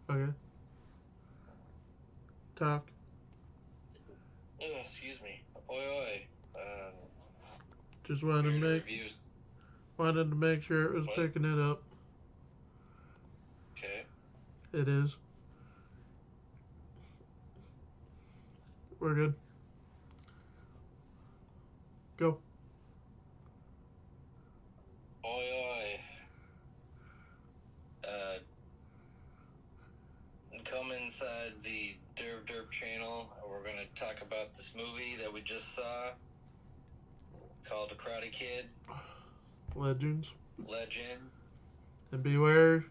Okay. Talk. Oh, excuse me. Oi, oi. Just Here to review. wanted to make sure it was What? picking it up. Okay. It is. We're good. Go. Oi, oi. Uh, Come inside the Derp Derp channel. We're gonna talk about this movie that we just saw called The Karate Kid. Legends. Legends. And beware,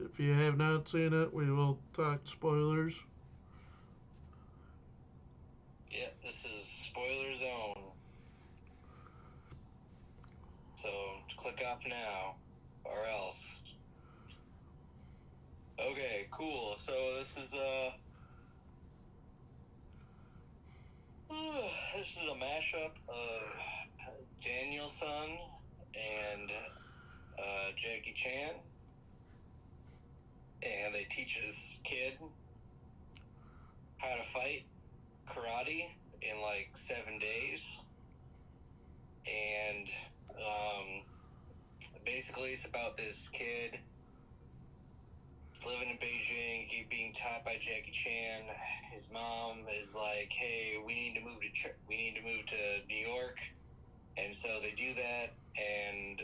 if you have not seen it, we will talk spoilers. Yeah, this is spoiler zone. So click off now, or else. Okay, cool. So this is a mashup of Daniel-san and Jackie Chan, and they teach this kid how to fight karate in like 7 days, and basically it's about this kid living in Beijing, being taught by Jackie Chan. His mom is like, "Hey, we need to move to New York," and so they do that. And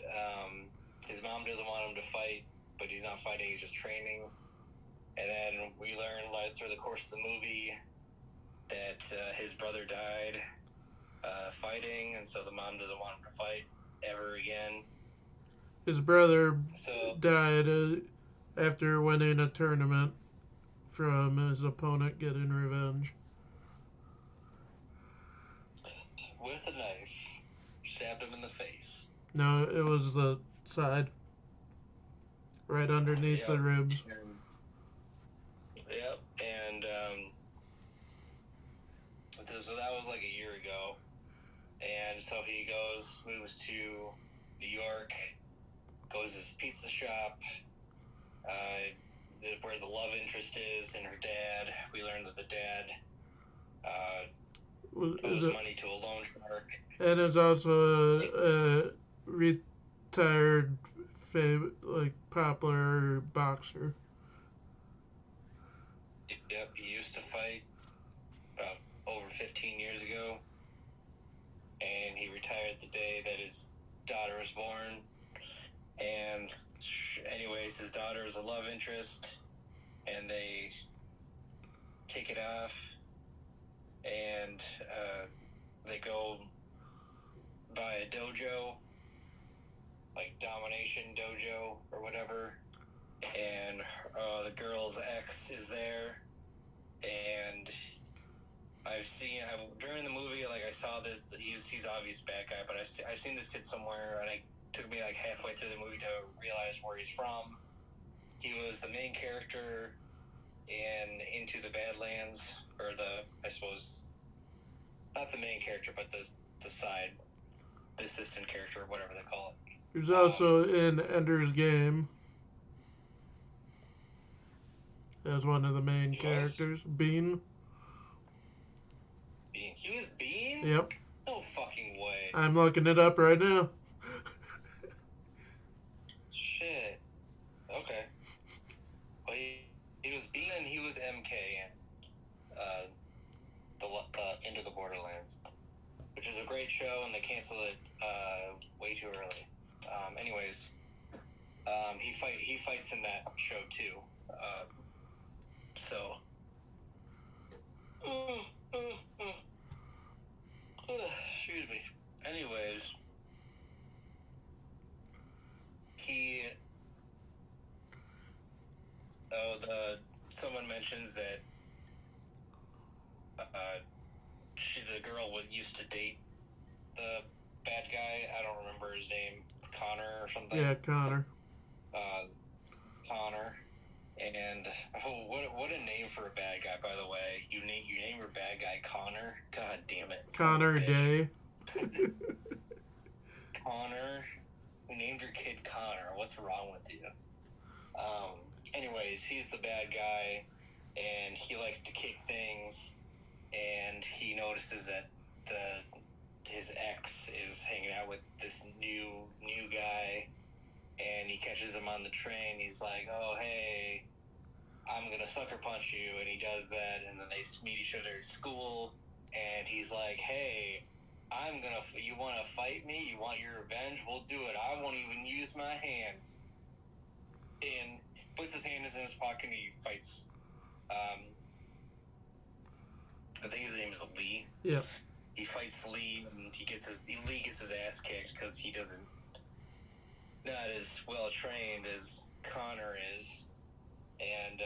his mom doesn't want him to fight, but he's not fighting; he's just training. And then we learn, like, through the course of the movie that his brother died fighting, and so the mom doesn't want him to fight ever again. His brother So died after winning a tournament from his opponent getting revenge. with a knife, stabbed him in the face. No, it was the side, right underneath the Yep. ribs. Yep. And so that was like a year ago. And so he moves to New York, goes to his pizza shop, where the love interest is, and her dad. We learned that the dad Is owes it? money to a loan shark. And is also a retired, like popular boxer. Yep, he used to fight about over 15 years ago, and he retired the day that his daughter was born. And anyways, his daughter is a love interest, and they take it off, and they go by a dojo, like Domination Dojo or whatever, and the girl's ex is there, and during the movie, like, I saw this. He's obvious bad guy, but I've seen this kid somewhere, and it took me like halfway through the movie to realize where he's from. He was the main character in Into the Badlands, or I suppose not the main character, but the side, the assistant character, or whatever they call it. He's also in Ender's Game as one of the main characters. Bean. Bean. He was Bean? Yep. No fucking way. I'm looking it up right now. Shit. Okay. Well, he was Bean, and he was MK in Into the Borderlands, which is a great show, and they canceled it way too early. Anyways, he fights in that show too. So. Excuse me. Anyways, he. Someone mentions that the girl used to date the bad guy. I don't remember his name, Connor or something. Yeah, Connor. Connor. And what a name for a bad guy, by the way. You name your bad guy Connor. God damn it. Connor Day. Connor. You named your kid Connor. What's wrong with you? anyways, he's the bad guy, and he likes to kick things, and he notices that his ex is hanging out with this new guy, and he catches him on the train. He's like, "Oh, hey, I'm gonna sucker punch you," and he does that, and then they meet each other at school, and he's like, "Hey, you want to fight me? You want your revenge? We'll do it. I won't even use my hands." And puts his hand in his pocket, and he fights. I think his name is Lee. Yeah. He fights Lee, and Lee gets his ass kicked because he doesn't, not as well trained as Connor is, and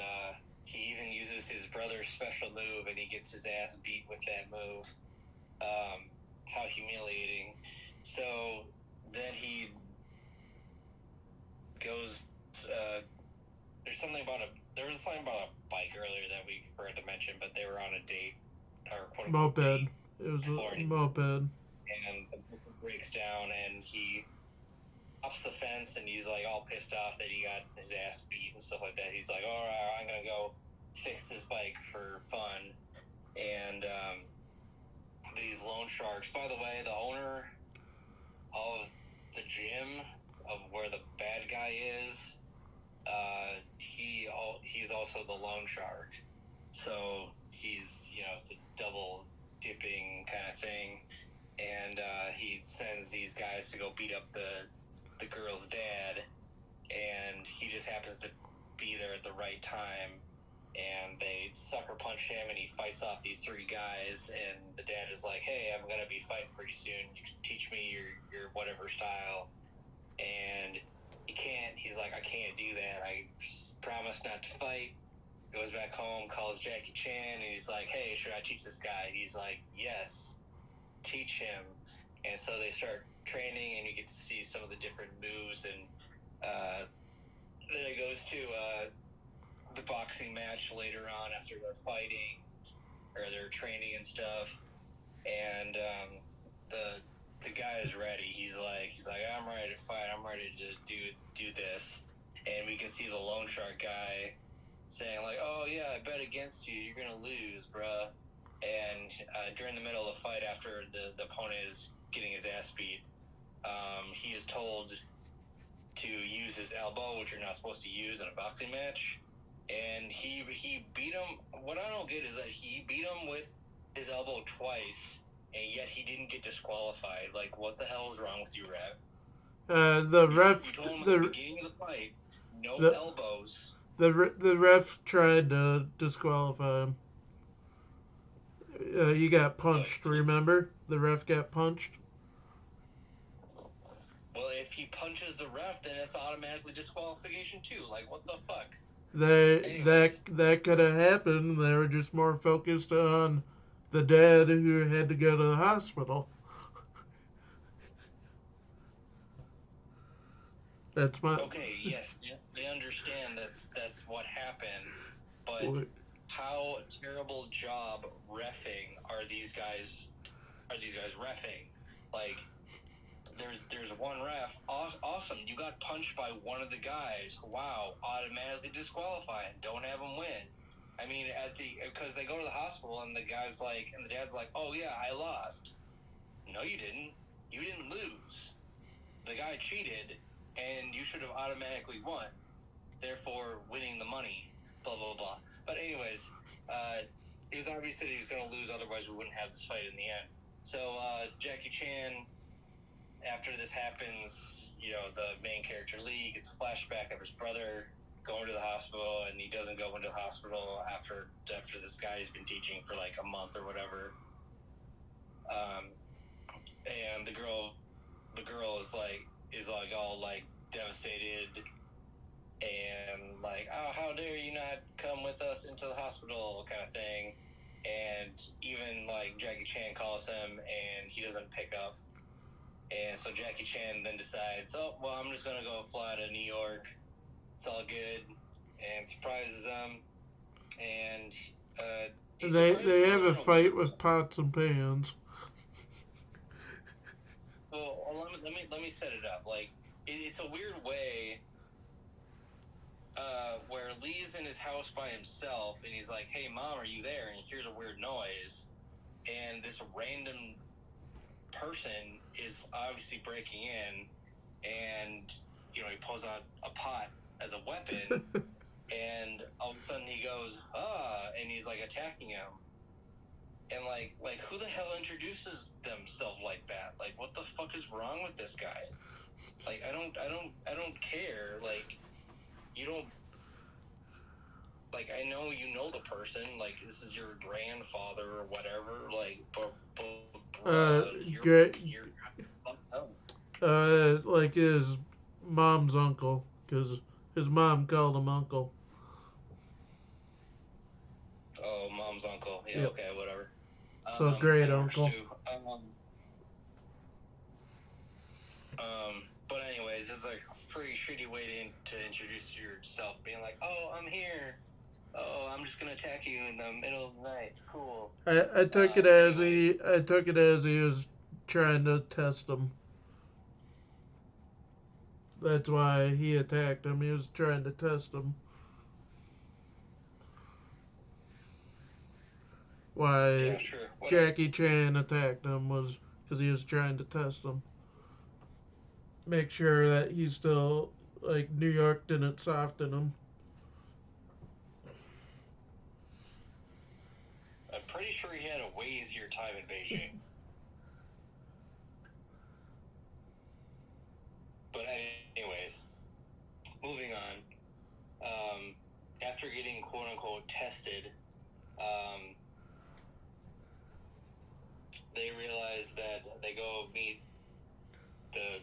he even uses his brother's special move, and he gets his ass beat with that move. How humiliating. So then he goes. There was something about a bike earlier that we forgot to mention, but they were on a date, or quote unquote Moped. date, It was a moped. and the moped breaks down, and he hops the fence, and he's like all pissed off that he got his ass beat and stuff like that. He's like, "All right, I'm gonna go fix this bike for fun." And these loan sharks. By the way, the owner of the gym of where the bad guy is, he's also the loan shark. So he's, it's a double dipping kind of thing. And he sends these guys to go beat up the girl's dad, and he just happens to be there at the right time. And they sucker punch him, and he fights off these three guys. And the dad is like, "Hey, I'm gonna be fighting pretty soon. You can teach me your whatever style." And he can't. He's like, "I can't do that. I promise not to fight." Goes back home, calls Jackie Chan, and he's like, "Hey, should I teach this guy?" He's like, "Yes, teach him." And so they start training, and you get to see some of the different moves. And then it goes to the boxing match later on after they're fighting or they're training and stuff. And the guy is ready. He's like, "I'm ready to fight. I'm ready to do this." And we can see the loan shark guy saying like, "Oh yeah, I bet against you. You're gonna lose, bruh." And during the middle of the fight, after the opponent is getting his ass beat, he is told to use his elbow, which you're not supposed to use in a boxing match. And he beat him. What I don't get is that he beat him with his elbow twice, and yet he didn't get disqualified. Like, what the hell is wrong with you, ref? The ref. You told him at the beginning of the fight, no elbows. The ref tried to disqualify him. He got punched. Remember, the ref got punched. Well, if he punches the ref, then it's automatically disqualification too. Like, what the fuck? That could have happened. They were just more focused on the dad who had to go to the hospital. That's my. Okay, yes, they understand that's what happened, but how terrible job reffing are these guys reffing? Like, there's one ref. Awesome, you got punched by one of the guys. Wow, automatically disqualified. Don't have him win. I mean, because they go to the hospital and the dad's like, "Oh yeah, I lost." No, you didn't. You didn't lose. The guy cheated, and you should have automatically won. Therefore, winning the money. Blah blah blah. But anyways, it was obvious that he was going to lose. Otherwise, we wouldn't have this fight in the end. So Jackie Chan, after this happens, the main character Lee gets a flashback of his brother going to the hospital, and he doesn't go into the hospital after this guy's been teaching for like a month or whatever. And the girl is like all like devastated and like, "Oh, how dare you not come with us into the hospital," kind of thing. And even like Jackie Chan calls him, and he doesn't pick up. And so Jackie Chan then decides, "Oh, well, I'm just gonna go fly to New York. It's all good," and surprises him. And they have a fight with pots and pans. Well, let me set it up. Like, it's a weird way where house by himself, and he's like, "Hey, Mom, are you there?" And he hears a weird noise, and this random person is obviously breaking in, and he pulls out a pot as a weapon, and all of a sudden he goes, and he's like attacking him. And like who the hell introduces themselves like that? Like, what the fuck is wrong with this guy? Like, I don't care. Like, you don't. Like, I know you know the person. Like, this is your grandfather or whatever. Like, you're fucked up. Like his mom's uncle, because his mom called him uncle. Oh, Mom's uncle. Yeah, Yep. okay, whatever. So great That works uncle. too. But anyways, it's like a pretty shitty way to introduce yourself, being like, "Oh, I'm here. Oh, I'm just gonna attack you in the middle of the night. Cool." I took it as he was trying to test him. That's why he attacked him. He was trying to test him. Why Yeah, sure. Jackie Chan attacked him was because he was trying to test him. Make sure that he's still, like, New York didn't soften him. I'm pretty sure he had a way easier time in Beijing. But anyways, moving on. After getting quote unquote tested, they realize that they go meet the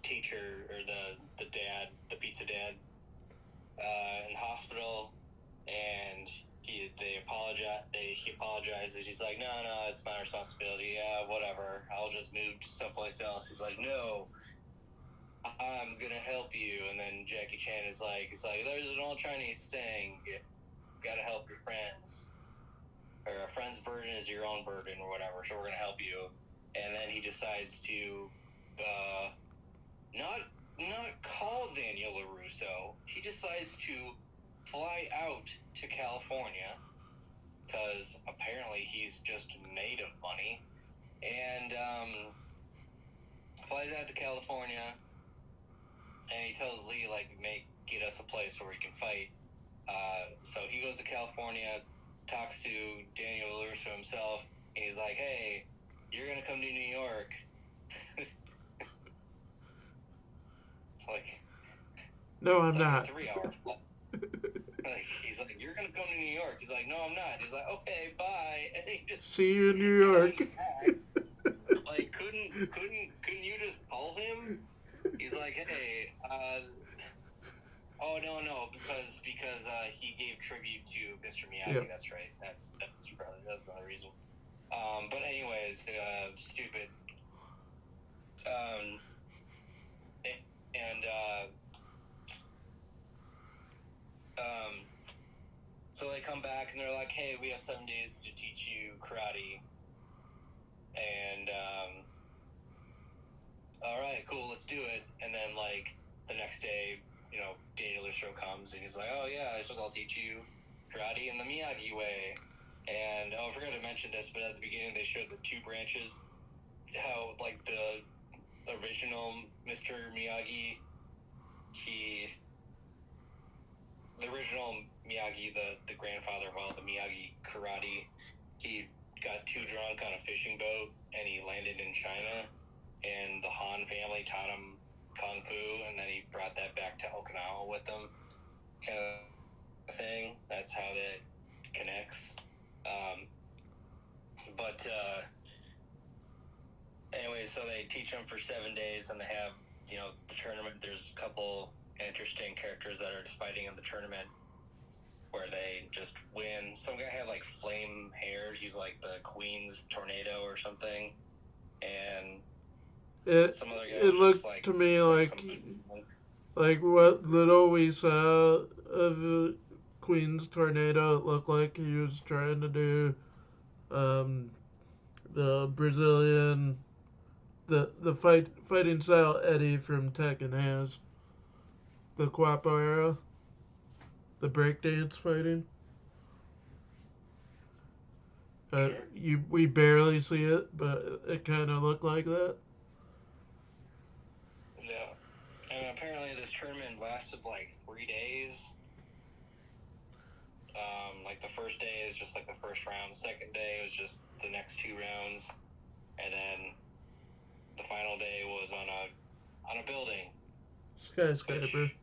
teacher or the dad, the pizza dad, in the hospital, and he apologizes. He's like, no, it's my responsibility. Yeah, whatever. I'll just move to someplace else. He's like, no, I'm gonna help you. And then Jackie Chan is like, there's an old Chinese saying, you gotta help your friends, or a friend's burden is your own burden, or whatever. So we're gonna help you. And then he decides to not call Daniel LaRusso. He decides to fly out to California because apparently he's just made of money, and flies out to California, and he tells Lee, like, get us a place where we can fight. So he goes to California, talks to Daniel LaRusso himself, and he's like, hey, you're gonna come to New York. Like, no, I'm like not. a 3-hour flight. Like, he's like, you're gonna come to New York. He's like, no, I'm not. He's like, okay, bye. And he just see you in New York. Like, couldn't you just call him? He's like, hey, oh no, because he gave tribute to Mr. Miyagi. Yep. That's right. That's another reason. But anyways, stupid. And so they come back and they're like, hey, we have 7 days to teach you karate. And all right, cool, let's do it. And then, like, the next day, Daniel LaRusso comes and he's like, oh yeah, I suppose I'll teach you karate in the Miyagi way. And I forgot to mention this, but at the beginning they showed the 2 branches. How, like, the original Mr. Miyagi, the original Miyagi, the grandfather of all the Miyagi karate, he got too drunk on a fishing boat and he landed in China, and the Han family taught him kung fu, and then he brought that back to Okinawa with him, kind of thing. That's how that connects. But anyway, so they teach him for 7 days, and they have the tournament. There's a couple interesting characters that are just fighting in the tournament where they just win. Some guy had like flame hair. He's like the Queen's tornado or something, and some other guy It looked just like, to me like some what little we saw of Queen's tornado. It looked like he was trying to do the Brazilian the fighting style Eddie from Tekken has, the Quapo era. the breakdance fighting. Sure. We barely see it, but it kind of looked like that. Yeah. And apparently this tournament lasted like 3 days. Like the first day is just like the first round. Second day was just the next two rounds, and then the final day was on a building. Skyscraper. Which,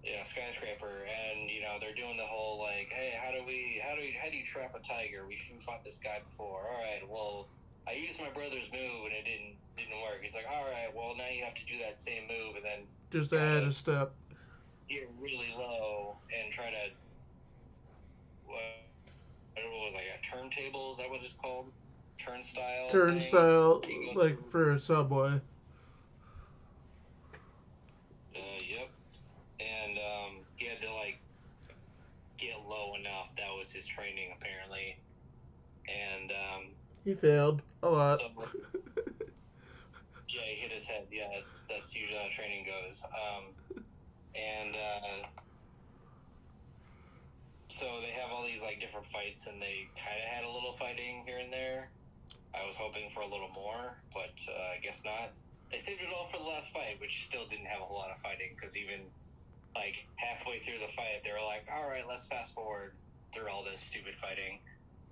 yeah, skyscraper, and they're doing the whole like, hey, how do you trap a tiger? We fought this guy before. All right, well, I used my brother's move and it didn't work. He's like, all right, well now you have to do that same move and then Just add gotta a step. get really low and try to what was like a turntable? Is that what it's called? Turnstile thing. Turnstile, You go like through. for a subway. Yep. And he had to like get low enough. That was his training apparently. And He failed a lot. so yeah, he hit his head. Yeah, that's usually how training goes. And so they have all these like different fights, and they kind of had a little fighting here and there. I was hoping for a little more, but I guess not. They saved it all for the last fight, which still didn't have a whole lot of fighting, because even like halfway through the fight, they were like, all right, let's fast forward through all this stupid fighting.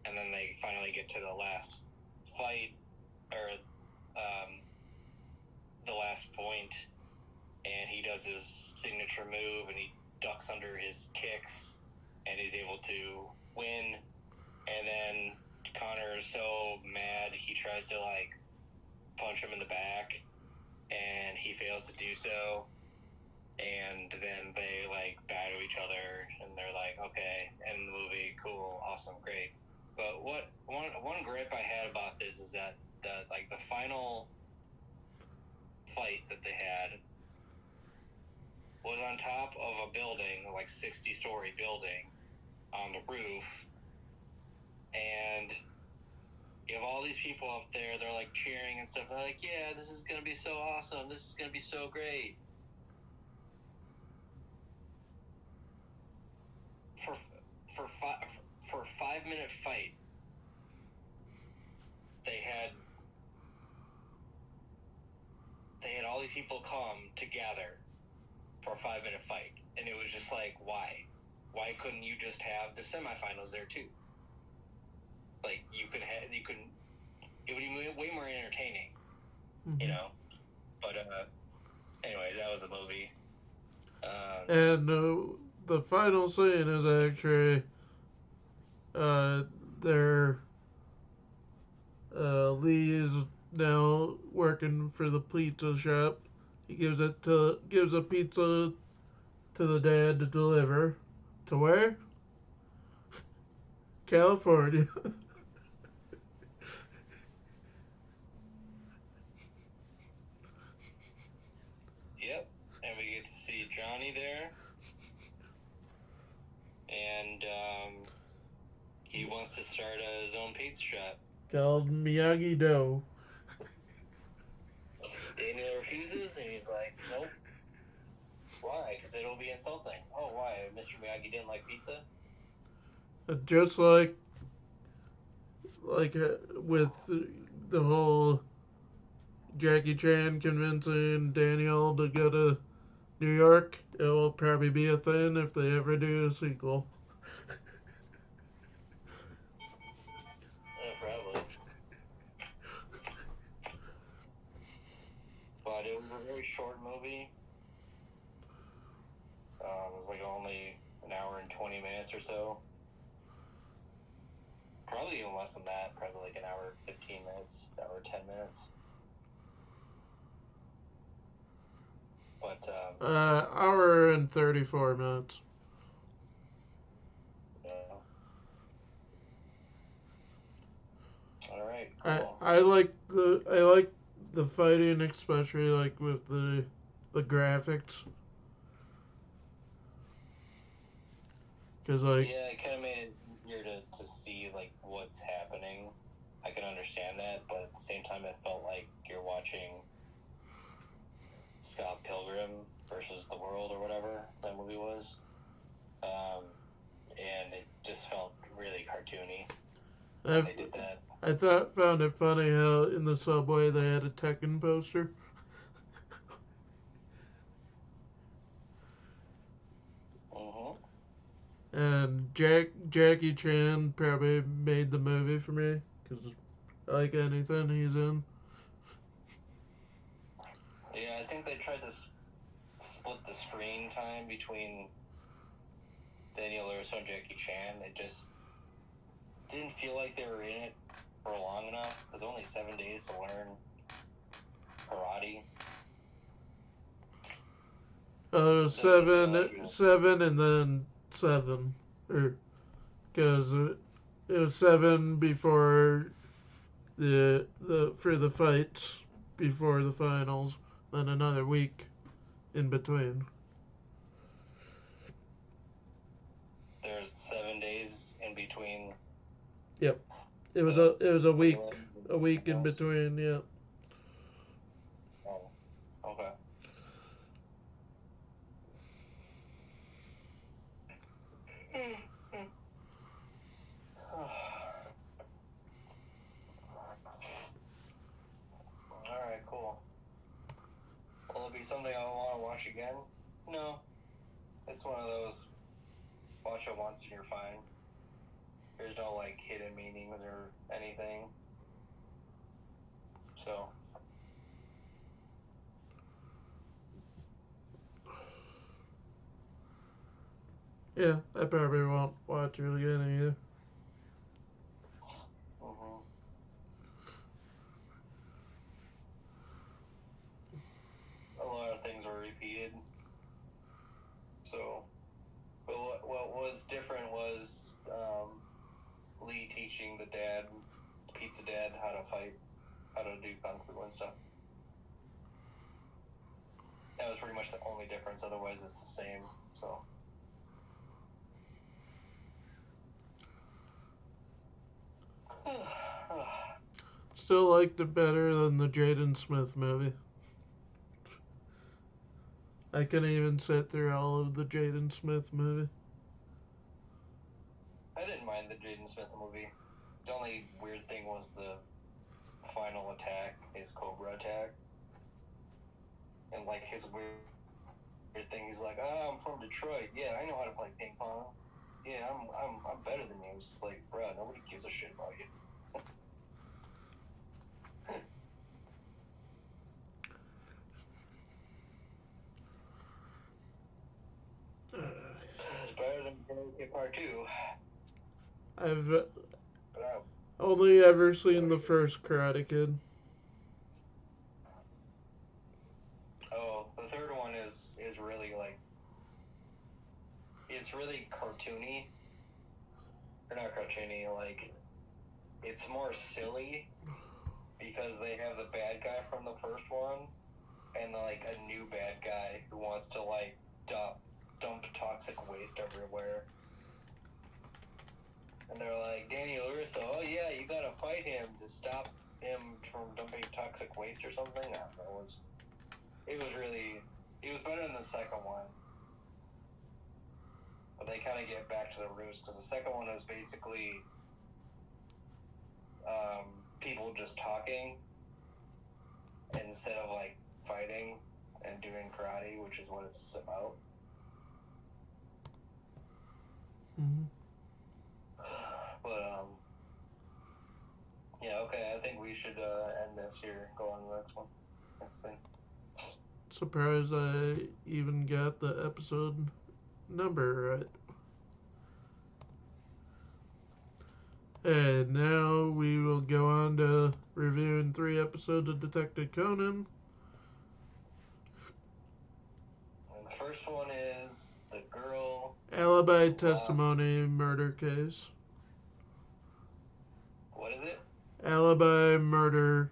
And then they finally get to the last fight, or the last point, and he does his signature move, and he ducks under his kicks, and he's able to win. And then Connor is so mad, he tries to like punch him in the back, and he fails to do so. And then they like battle each other, and they're like, okay, end the movie, cool, awesome, great. But one gripe I had about this is that the final fight that they had was on top of a building, like 60-story building, on the roof, and you have all these people up there, they're like cheering and stuff. They're like, yeah, this is gonna be so awesome, this is gonna be so great. For a 5-minute fight, they had all these people come together for a 5-minute fight, and it was just like, why couldn't you just have the semifinals there too? Like you could it would be way more entertaining, Mm-hmm. But anyway, that was a movie. And the final scene is actually their Lee is now working for the pizza shop. He gives a pizza to the dad to deliver. To where? California. Yep, and we get to see Johnny there, and he wants to start his own pizza shop. Called Miyagi Do. Daniel refuses, and he's like, nope. Why? Because it'll be insulting. Oh, why? Mr. Miyagi didn't like pizza? Just like with the whole Jackie Chan convincing Daniel to go to New York, it will probably be a thing if they ever do a sequel. Probably. But it was a very short movie. It was like only an hour and 20 minutes or so. Probably even less than that. Probably like an hour 15 minutes, hour 10 minutes. But hour and 34 minutes. yeah. All right. Cool. I like the fighting, especially like with the graphics. Cause like Yeah, it kind of made it easier to see like what's happening. I can understand that, but at the same time, it felt like you're watching Scott Pilgrim versus the World or whatever that movie was. when I they did that. found it funny how in the subway they had a Tekken poster. Mhm. And Jackie Chan probably made the movie for me because I like anything he's in. Yeah, I think they tried to split the screen time between Daniel LaRusso and Jackie Chan. It just didn't feel like they were in it for long enough. Because only 7 days to learn karate. Seven, and then seven, or because it was seven before the for the fights before the finals, then another week in between. There's 7 days in between. Yep, it was a week in between. Yeah. Oh, okay. Alright, cool. Will it be something I want to watch again? No. It's one of those, watch it once and you're fine. There's no, like, hidden meanings or anything. So. Yeah, I probably won't watch it again either. Mhm. A lot of things are repeated. So. But what was different was Lee teaching the Pizza Dad, how to fight, how to do kung fu and stuff. That was pretty much the only difference. Otherwise, it's the same. So. Still liked it better than the Jaden Smith movie. I couldn't even sit through all of the Jaden Smith movie. I didn't mind the Jaden Smith movie. The only weird thing was the final attack, his Cobra attack, and like his weird thing. He's like, "Oh, I'm from Detroit. Yeah, I know how to play ping pong. Yeah, I'm better than you." It's like, bro, nobody gives a shit about you. It's better than Karate Part 2. I've But only ever seen the first Karate Kid. oh, the third one is really like, it's really cartoony. Or not cartoony, like, it's more silly because they have the bad guy from the first one and like a new bad guy who wants to like dump toxic waste everywhere. And they're like, Danny LaRusso, oh yeah, you gotta fight him to stop him from dumping toxic waste or something. I don't know. It was better than the second one. But they kind of get back to the roots because the second one was basically people just talking instead of like fighting and doing karate, which is what it's about. Mm-hmm. But yeah, okay. I think we should end this here. Go on to the next one. Next thing. Surprised I even got the episode number right. And now we will go on to reviewing 3 episodes of Detective Conan. And the first one is the girl. Alibi testimony murder case. What is it? Alibi murder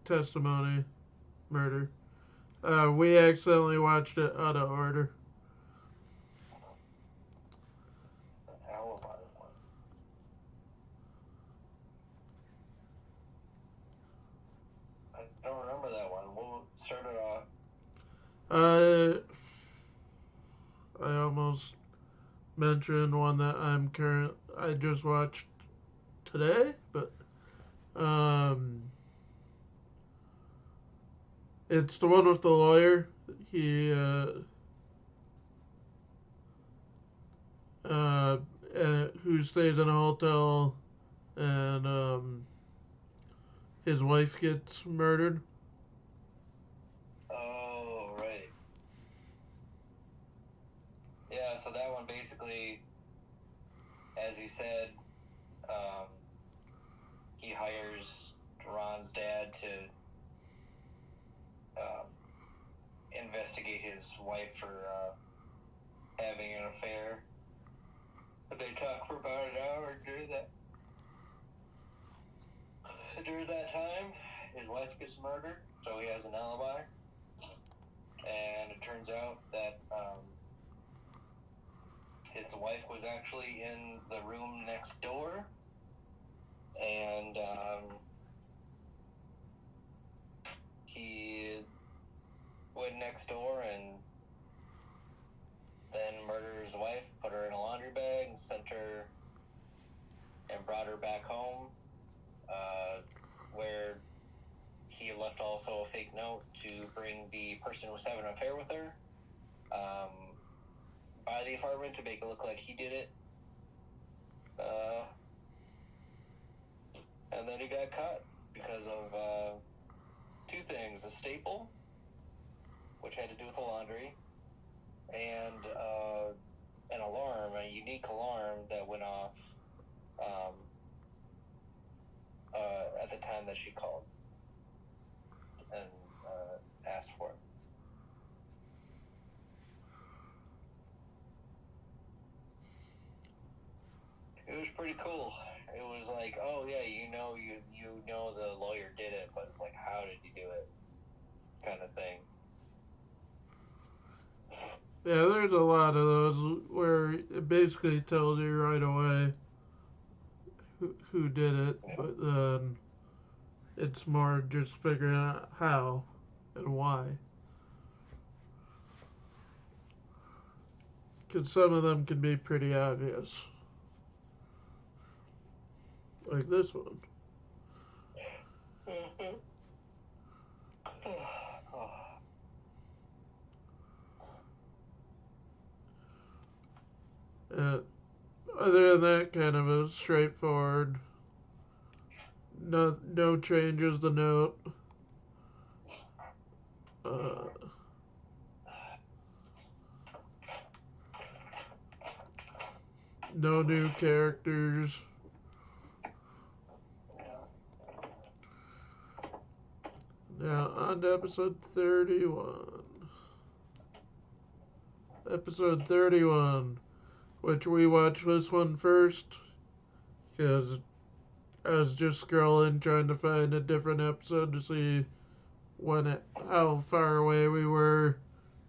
testimony murder. We accidentally watched it out of order. The alibi one. I don't remember that one. We'll start it off. I almost mentioned one that I just watched today, but it's the one with the lawyer. He uh, who stays in a hotel, and his wife gets murdered. Oh, right. Yeah, so that one basically, as he said, he hires Ron's dad to investigate his wife for having an affair. But they talk for about an hour during that. During that time, his wife gets murdered, so he has an alibi. And it turns out that his wife was actually in the room next door, and he went next door and then murdered his wife, put her in a laundry bag, and sent her and brought her back home, where he left also a fake note to bring the person who was having an affair with her by the apartment to make it look like he did it. And then he got caught because of two things: a staple, which had to do with the laundry, and an alarm, a unique alarm that went off at the time that she called and asked for it. It was pretty cool. It was like, oh yeah, you know the lawyer did it, but it's like, how did he do it? Kind of thing. Yeah, there's a lot of those where it basically tells you right away who did it, Yeah. but then it's more just figuring out how and why. Because some of them can be pretty obvious. Like this one. Uh, Other than that, kind of a straightforward. No changes to note. Uh, no new characters. Now on to episode 31. Episode 31, which we watched this one first because I was just scrolling trying to find a different episode to see how far away we were,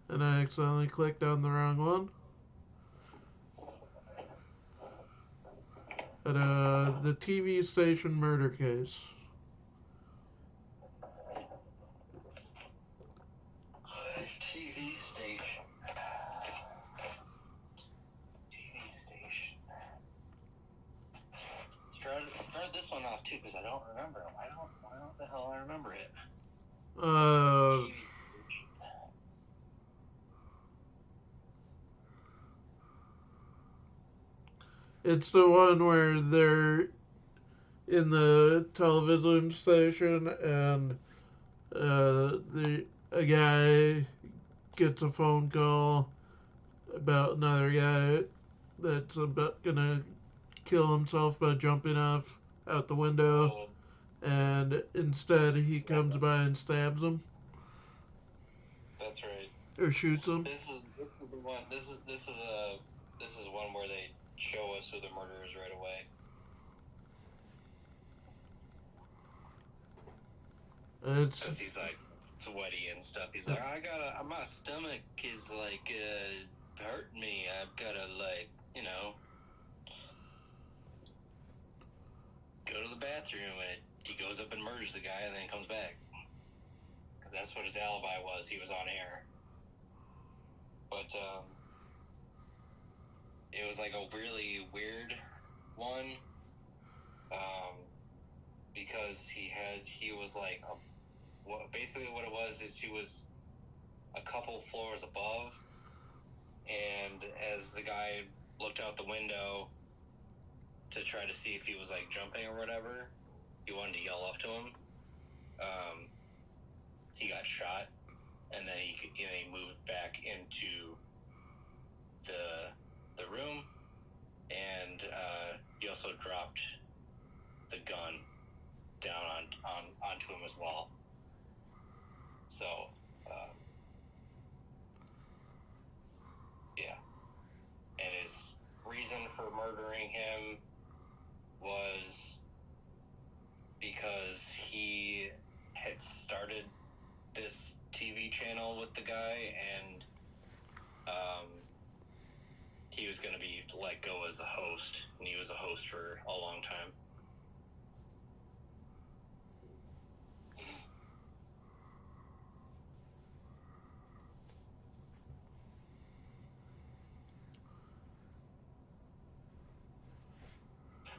and I accidentally clicked on the wrong one. But the TV station murder case. TV station. Start this one off too, because I don't remember. Why don't the hell I remember it? TV station. It's the one where they're in the television station and a guy gets a phone call about another guy that's about gonna kill himself by jumping out the window, and instead he comes by and stabs him. That's right. Or shoots him. This is the one. This is one where they show us who the murderer is right away. Because he's like sweaty and stuff. He's like, my stomach is like hurting me. I've gotta go to the bathroom, and he goes up and murders the guy, and then comes back. Because that's what his alibi was. He was on air. But it was like a really weird one. because he was like basically what it was is he was a couple floors above, and as the guy looked out the window to try to see if he was like jumping or whatever, he wanted to yell up to him. He got shot, and then he moved back into the room, and he also dropped the gun down onto him as well. So, yeah. And his reason for murdering him was because he had started this TV channel with the guy, and he was going to be let go as the host, and he was a host for a long time.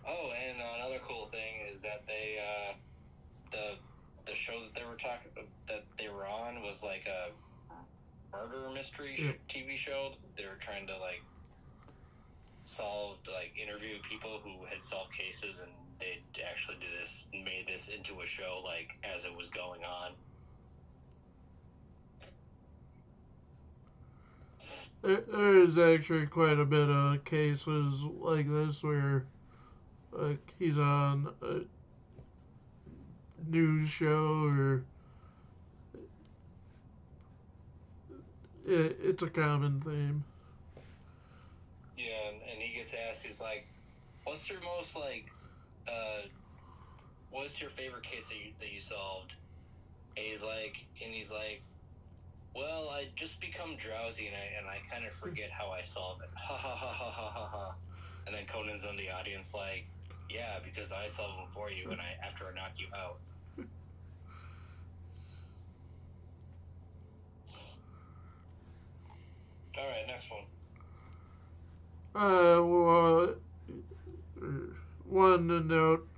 Oh, and another cool thing is that they the show that they were on was like a murder mystery TV show. They were trying to like interview people who had solved cases, and they actually made this into a show like as it was going on. There is actually quite a bit of cases like this where like he's on a news show or it's a common theme. Yeah, and he gets asked, he's like, "What's your most what's your favorite case that you solved?" And he's like, "Well, I just become drowsy and I kind of forget how I solve it." Ha ha ha ha ha ha ha. And then Conan's in the audience like, "Yeah, because I solve them for you, and after I knock you out." All right, next one. Well, one to note,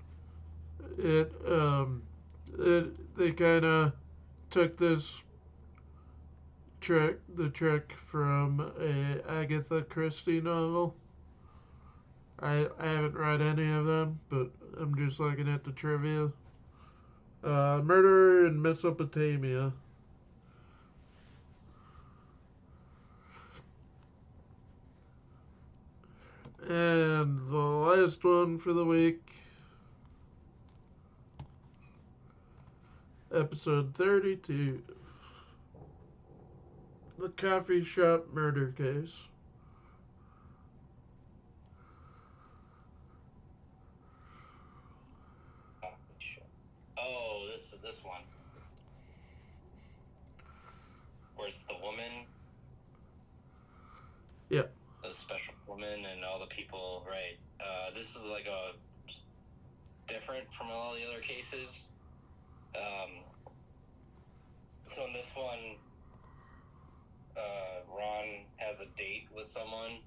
they kind of took the trick from a Agatha Christie novel. I haven't read any of them, but I'm just looking at the trivia. Murder in Mesopotamia. And the last one for the week, episode 32, The Coffee Shop Murder Case. Oh, this one. Where it's the woman. Yeah. The special woman and all the people, right? This is like a different from all the other cases. So in this one, Ron has a date with someone,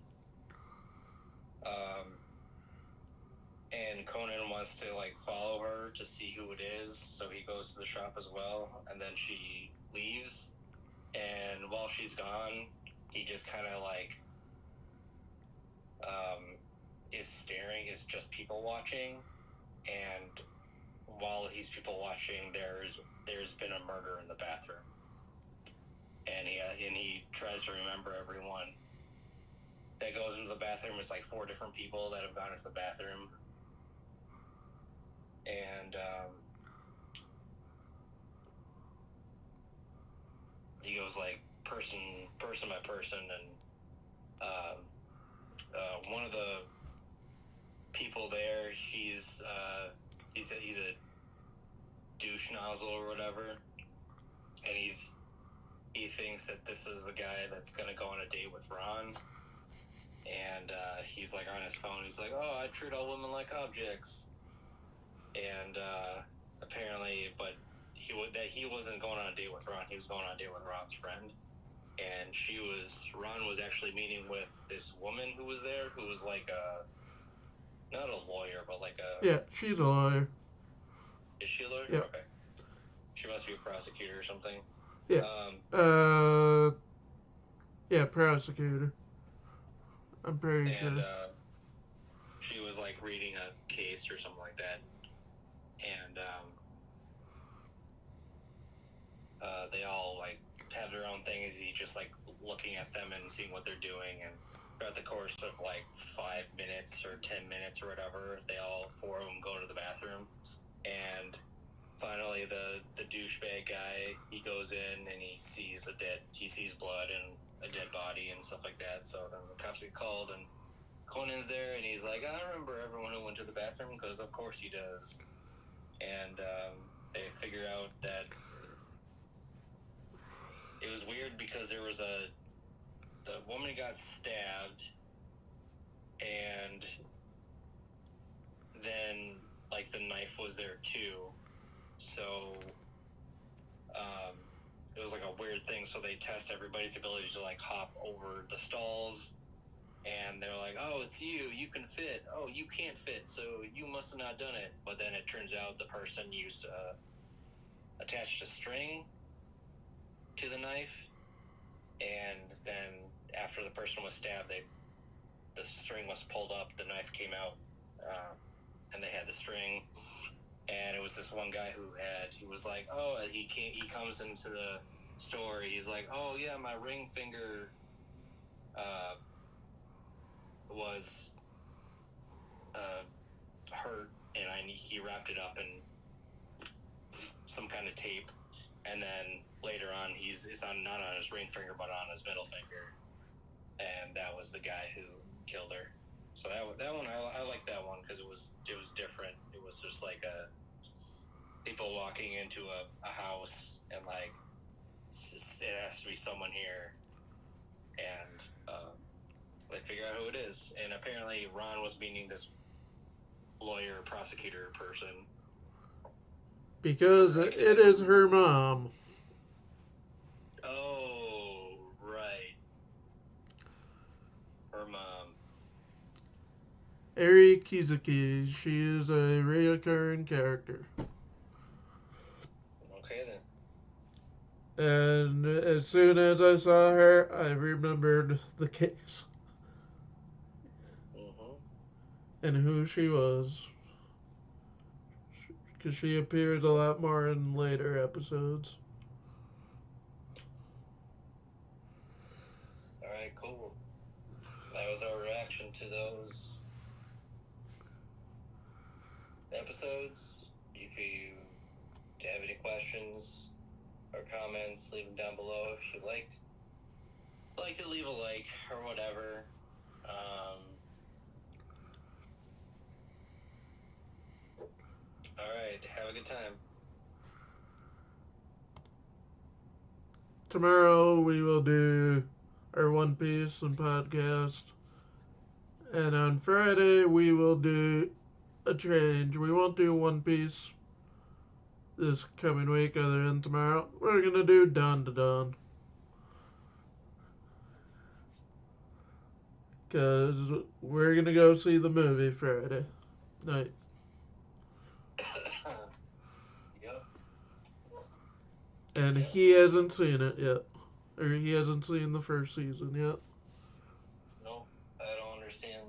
and Conan wants to like follow her to see who it is, so he goes to the shop as well, and then she leaves, and while she's gone, he just kind of like is staring, is just people watching, and while he's people watching, there's been a murder in the bathroom, and he tries to remember everyone that goes into the bathroom. It's like 4 different people that have gone into the bathroom, and he goes like person by person, and one of the people there, he's a douche nozzle or whatever, and he thinks that this is the guy that's gonna go on a date with Ron, and he's like on his phone. He's like, "Oh, I treat all women like objects," and apparently, but he wasn't going on a date with Ron. He was going on a date with Ron's friend, and Ron was actually meeting with this woman who was there, who was like not a lawyer, but like a. Yeah, she's a lawyer. Is she a lawyer? Yeah. Okay. She must be a prosecutor or something. Yeah. Yeah, prosecutor. I'm pretty And sure. she was like reading a case or something like that, and they all like have their own thing. Is he just like looking at them and seeing what they're doing, and throughout the course of like 5 minutes or 10 minutes or whatever, they all four of them go to the bathroom, and finally the douchebag guy, he goes in and he sees blood and a dead body and stuff like that. So then the cops get called and Conan's there and he's like, I remember everyone who went to the bathroom because of course he does. And they figure out that it was weird because there was the woman got stabbed and then like the knife was there too. So it was like a weird thing. So they test everybody's ability to like hop over the stalls. And they're like, oh, it's you. You can fit. Oh, you can't fit. So you must have not done it. But then it turns out the person used attached a string to the knife. And then after the person was stabbed, the string was pulled up. The knife came out. And they had the string. And it was this one guy who was like, oh, he comes into the store. He's like, oh, yeah, my ring finger was hurt, and he wrapped it up in some kind of tape, and then later on it's not on his ring finger but on his middle finger, and that was the guy who killed her. So that one I like that one because it was different. It was just like people walking into a house and like it has to be someone here, and they figure out who it is, and apparently Ron was meeting this lawyer prosecutor person. Because it is her mom. Oh, right. Her mom. Eri Kizuki. She is a reoccurring character. Okay, then. And as soon as I saw her, I remembered the case. Mm-hmm. And who she was. Because she appears a lot more in later episodes. Alright, cool. That was our reaction to those episodes. If you have any questions or comments, leave them down below. If you like to leave a like or whatever. Alright, have a good time. Tomorrow we will do our One Piece and podcast. And on Friday we will do a change. We won't do One Piece this coming week other than tomorrow. We're going to do Dawn to Dawn. Because we're going to go see the movie Friday night. Yep. And he hasn't seen it yet. Or he hasn't seen the first season yet. Nope. I don't understand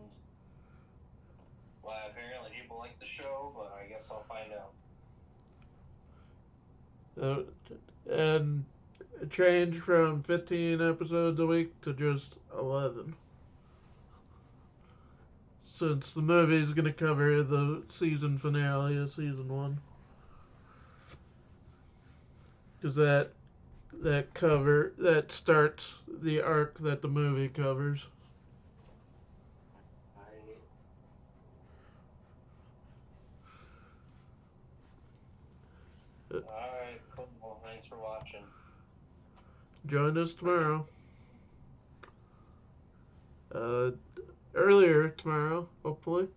why apparently people like the show, but I guess I'll find out. And change from 15 episodes a week to just 11. Since the movie is going to cover the season finale of season 1. Because that starts the arc that the movie covers. Alright, cool. Well, thanks for watching. Join us tomorrow. Earlier tomorrow, hopefully.